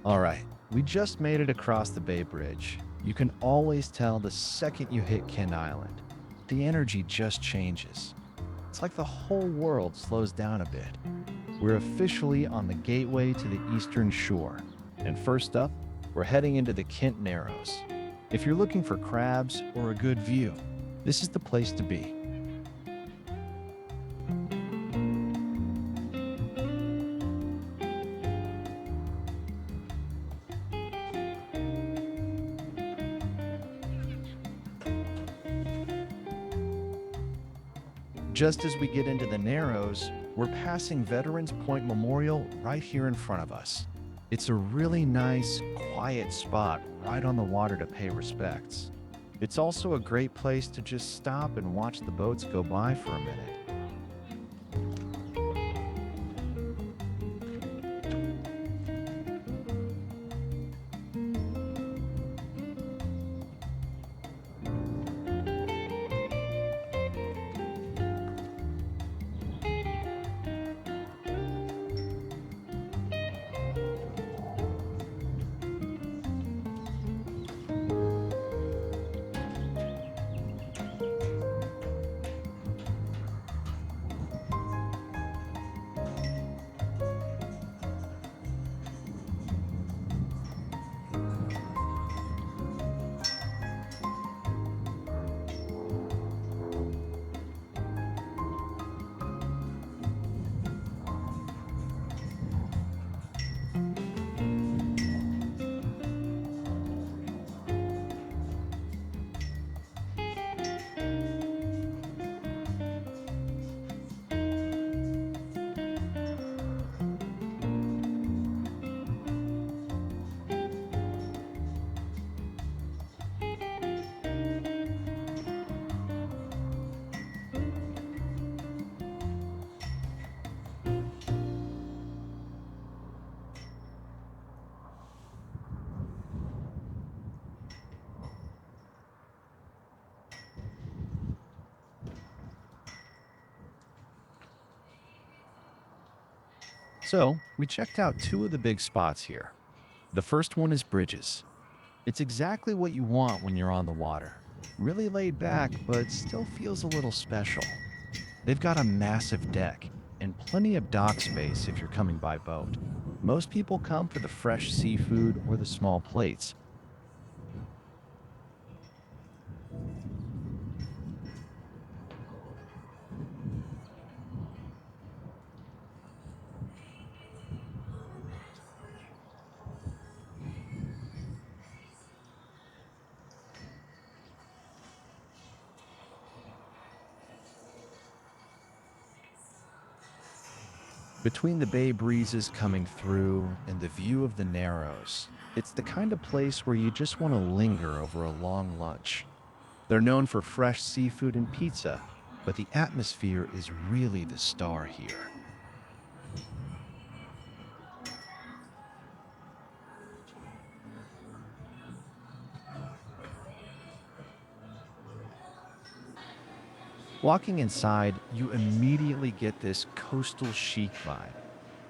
All right, we just made it across the Bay Bridge. You can always tell the second you hit Kent Island. The energy just changes. It's like the whole world slows down a bit. We're officially on the gateway to the eastern shore. And first up, we're heading into the Kent Narrows. If you're looking for crabs or a good view, this is the place to be. Just as we get into the Narrows, we're passing Veterans Point Memorial right here in front of us. It's a really nice, quiet spot right on the water to pay respects. It's also a great place to just stop and watch the boats go by for a minute. So, we checked out two of the big spots here. The first one is Bridges. It's exactly what you want when you're on the water. Really laid back, but still feels a little special. They've got a massive deck and plenty of dock space if you're coming by boat. Most people come for the fresh seafood or the small plates. Between the bay breezes coming through and the view of the Narrows, it's the kind of place where you just want to linger over a long lunch. They're known for fresh seafood and pizza, but the atmosphere is really the star here. Walking inside, you immediately get this coastal chic vibe.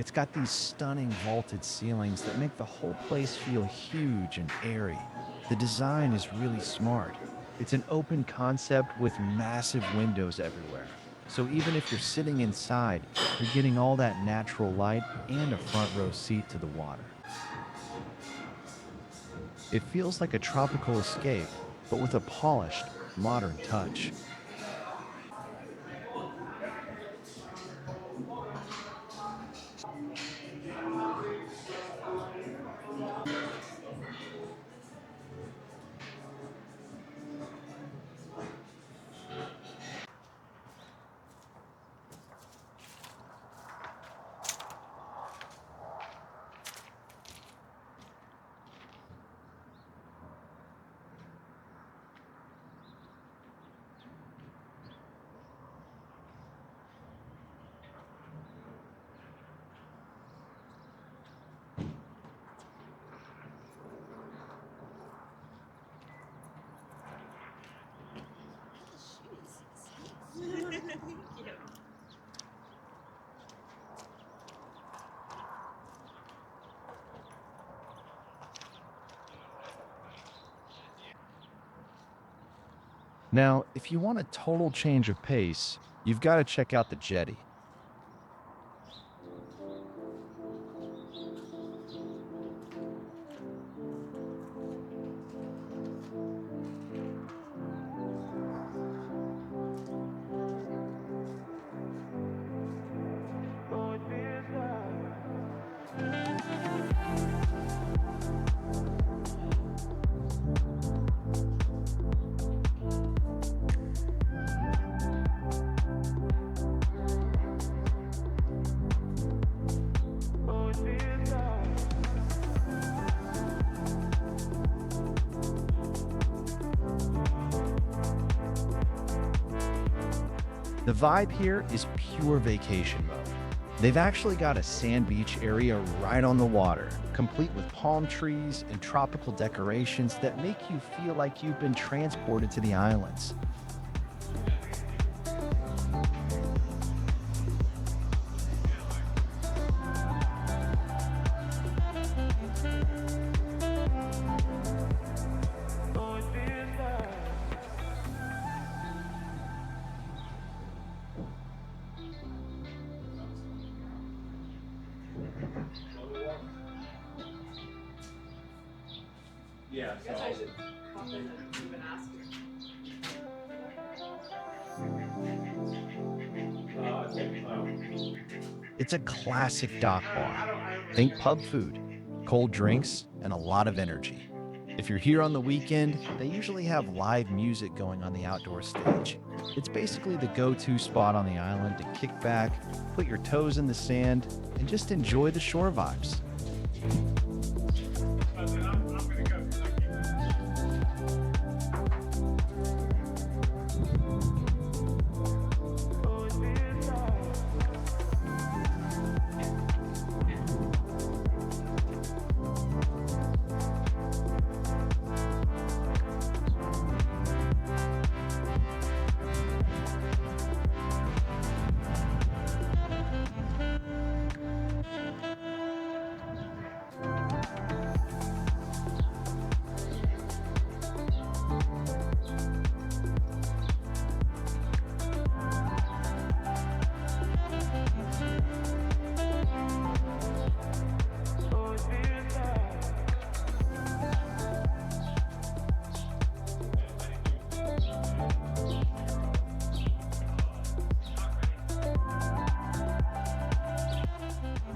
It's got these stunning vaulted ceilings that make the whole place feel huge and airy. The design is really smart. It's an open concept with massive windows everywhere. So even if you're sitting inside, you're getting all that natural light and a front row seat to the water. It feels like a tropical escape, but with a polished, modern touch. Now, if you want a total change of pace, you've got to check out the Jetty. The vibe here is pure vacation mode. They've actually got a sand beach area right on the water, complete with palm trees and tropical decorations that make you feel like you've been transported to the islands. Yeah, I guess I should hop in and even ask you. It's a classic dock bar. Think pub food, cold drinks, and a lot of energy. If you're here on the weekend, they usually have live music going on the outdoor stage. It's basically the go-to spot on the island to kick back, put your toes in the sand, and just enjoy the shore vibes.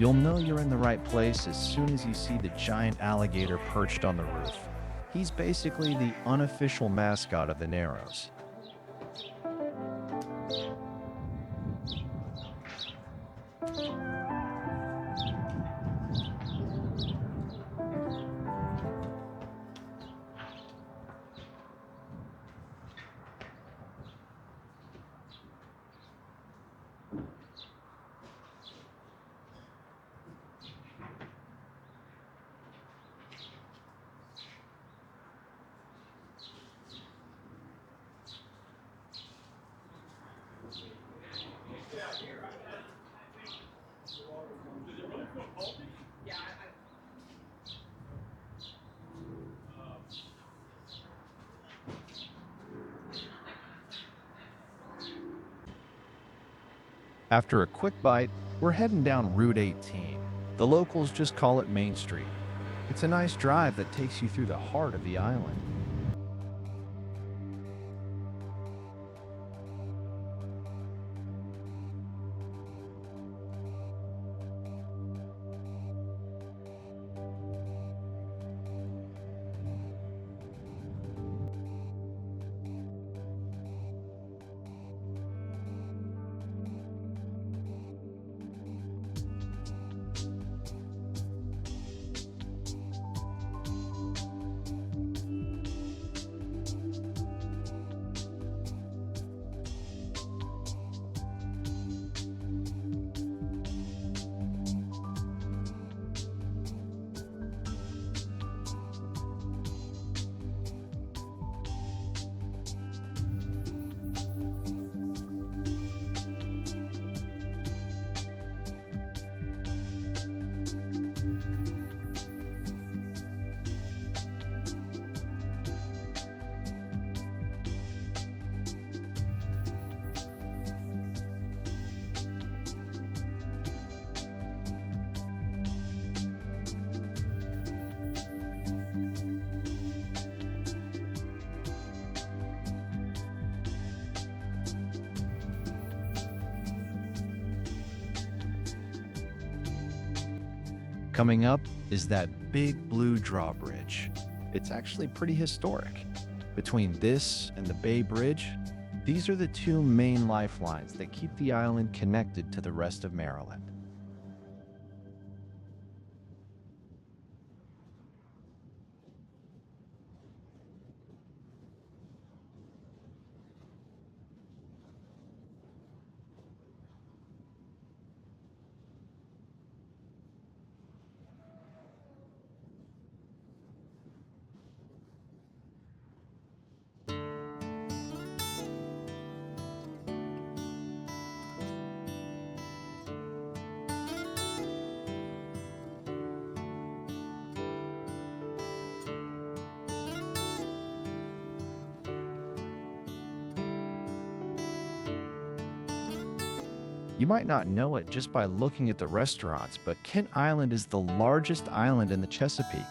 You'll know you're in the right place as soon as you see the giant alligator perched on the roof. He's basically the unofficial mascot of the Narrows. After a quick bite, we're heading down Route 18. The locals just call it Main Street. It's a nice drive that takes you through the heart of the island. Coming up is that big blue drawbridge. It's actually pretty historic. Between this and the Bay Bridge, these are the two main lifelines that keep the island connected to the rest of Maryland. You might not know it just by looking at the restaurants, but Kent Island is the largest island in the Chesapeake,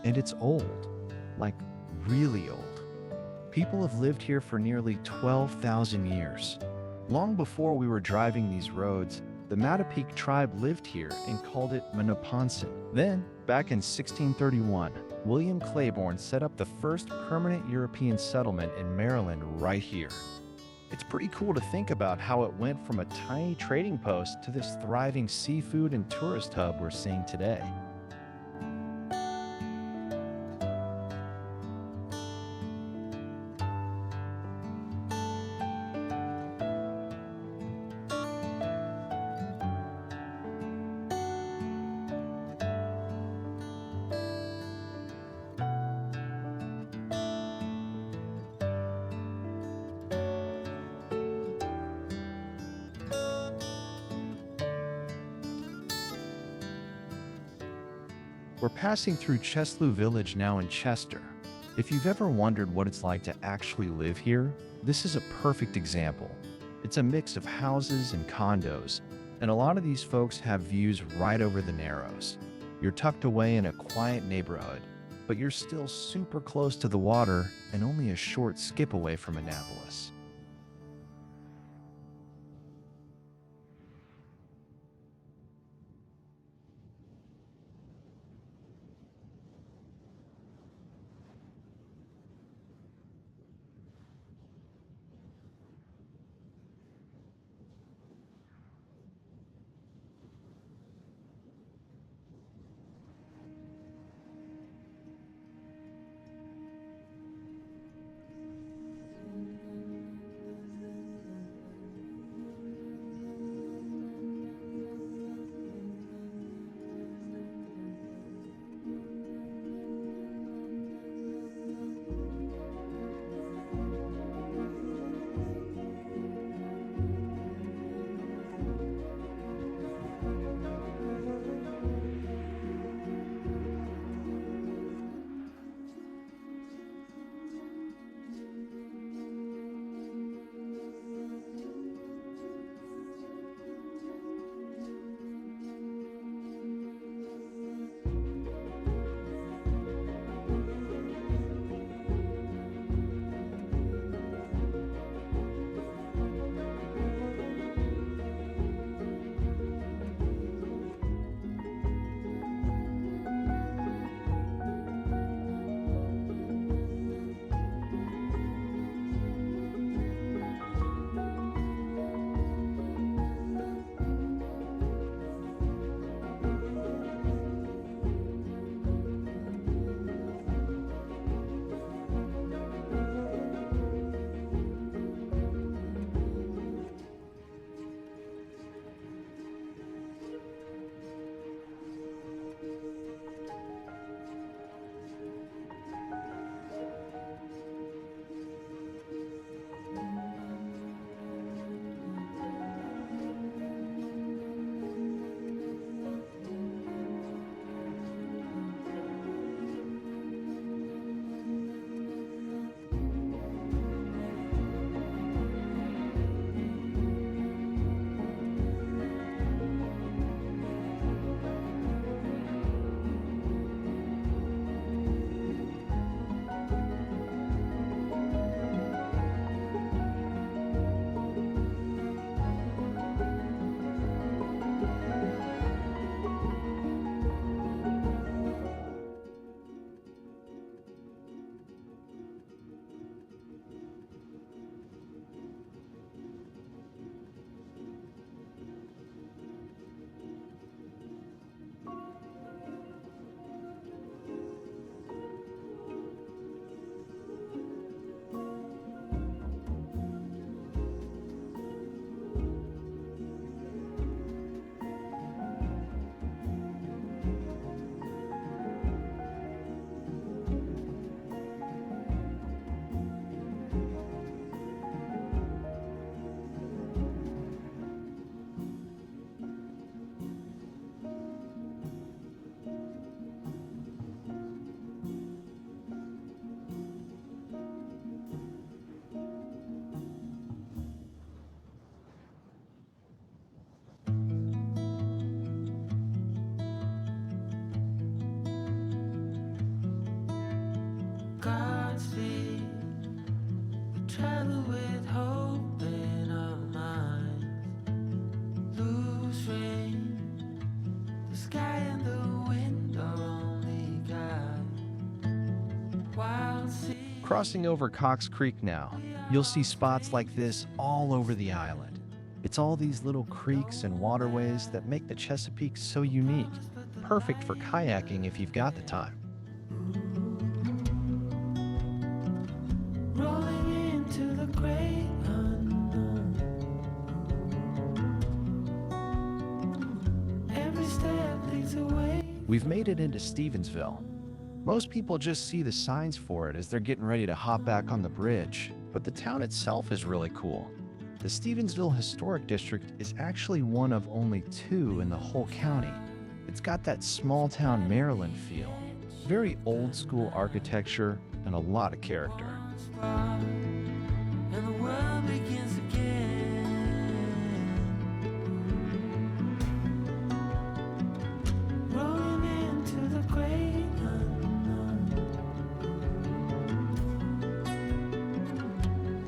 and it's old, like really old. People have lived here for nearly 12,000 years. Long before we were driving these roads, the Matapeake tribe lived here and called it Matapeake. Then, back in 1631, William Claiborne set up the first permanent European settlement in Maryland right here. It's pretty cool to think about how it went from a tiny trading post to this thriving seafood and tourist hub we're seeing today. We're passing through Cheslou village now in Chester. If you've ever wondered what it's like to actually live here, this is a perfect example. It's a mix of houses and condos, and a lot of these folks have views right over the Narrows. You're tucked away in a quiet neighborhood, but you're still super close to the water and only a short skip away from Annapolis. travel with hope in our minds. Lose rain, the sky and the wind are only guide. Wild sea. Crossing over Cox Creek now, you'll see spots like this all over the island. It's all these little creeks and waterways that make the Chesapeake so unique, perfect for kayaking if you've got the time. Rolling into the great unknown. Every step leads away. We've made it into Stevensville. Most people just see the signs for it as they're getting ready to hop back on the bridge, but the town itself is really cool. The Stevensville Historic District is actually one of only 2 in the whole county. It's got that small town Maryland feel, very old school architecture and a lot of character. And the world begins again. Rolling into the great unknown.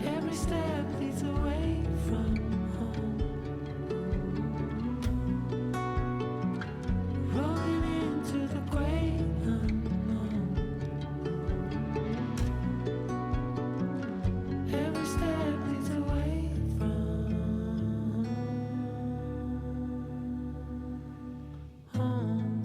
Every step leads away from home. Rolling into the great unknown. Every step leads away from home.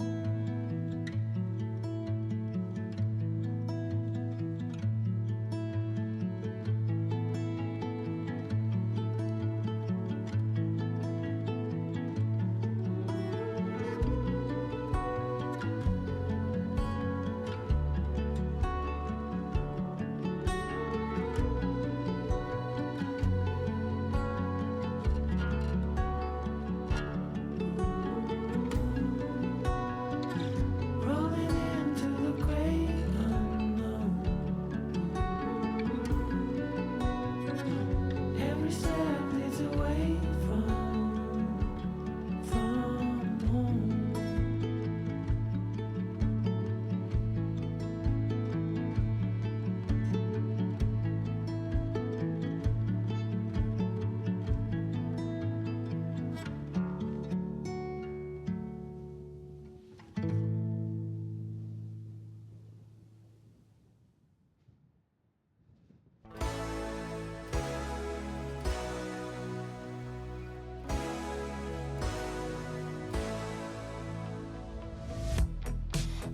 Rolling into the great unknown. Every step leads away from home.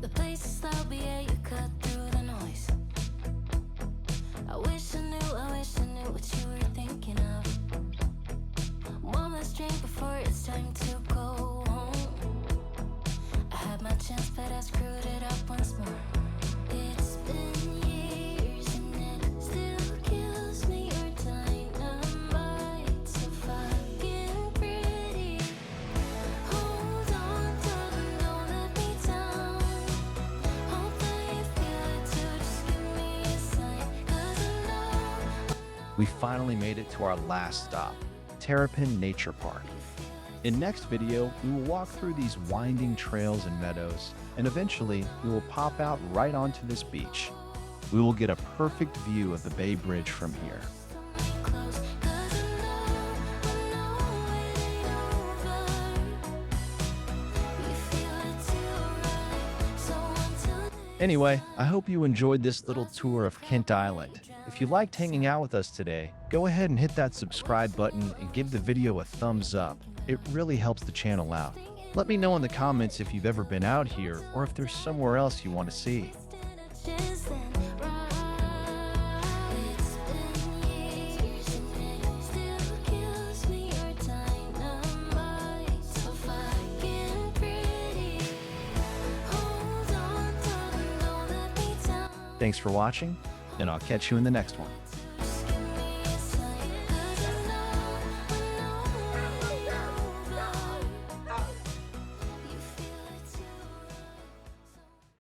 The place is loud, but yeah, you cut through the noise. I wish I knew what you were thinking of. One last drink before it's time to go home. I had my chance, but I screwed it up once more. It's been years and it still kills me. Your dynamite so fucking pretty. Hold on, darling, don't let me down. Hope that you feel it too, just give me a sign. 'Cause I know We finally made it to our last stop, Terrapin Nature Park. In next video, we will walk through these winding trails and meadows, and eventually we will pop out right onto this beach. We will get a perfect view of the Bay Bridge from here. close, 'cause I know it ain't over. You feel it too, right? So until Anyway, I hope you enjoyed this little tour of Kent Island. If you liked hanging out with us today, go ahead and hit that subscribe button and give the video a thumbs up. It really helps the channel out. Let me know in the comments if you've ever been out here or if there's somewhere else you want to see. it's been years and it still kills me. Your dynamite so fucking pretty. Hold on, darling, don't let me down. Thanks for watching, and I'll catch you in the next one.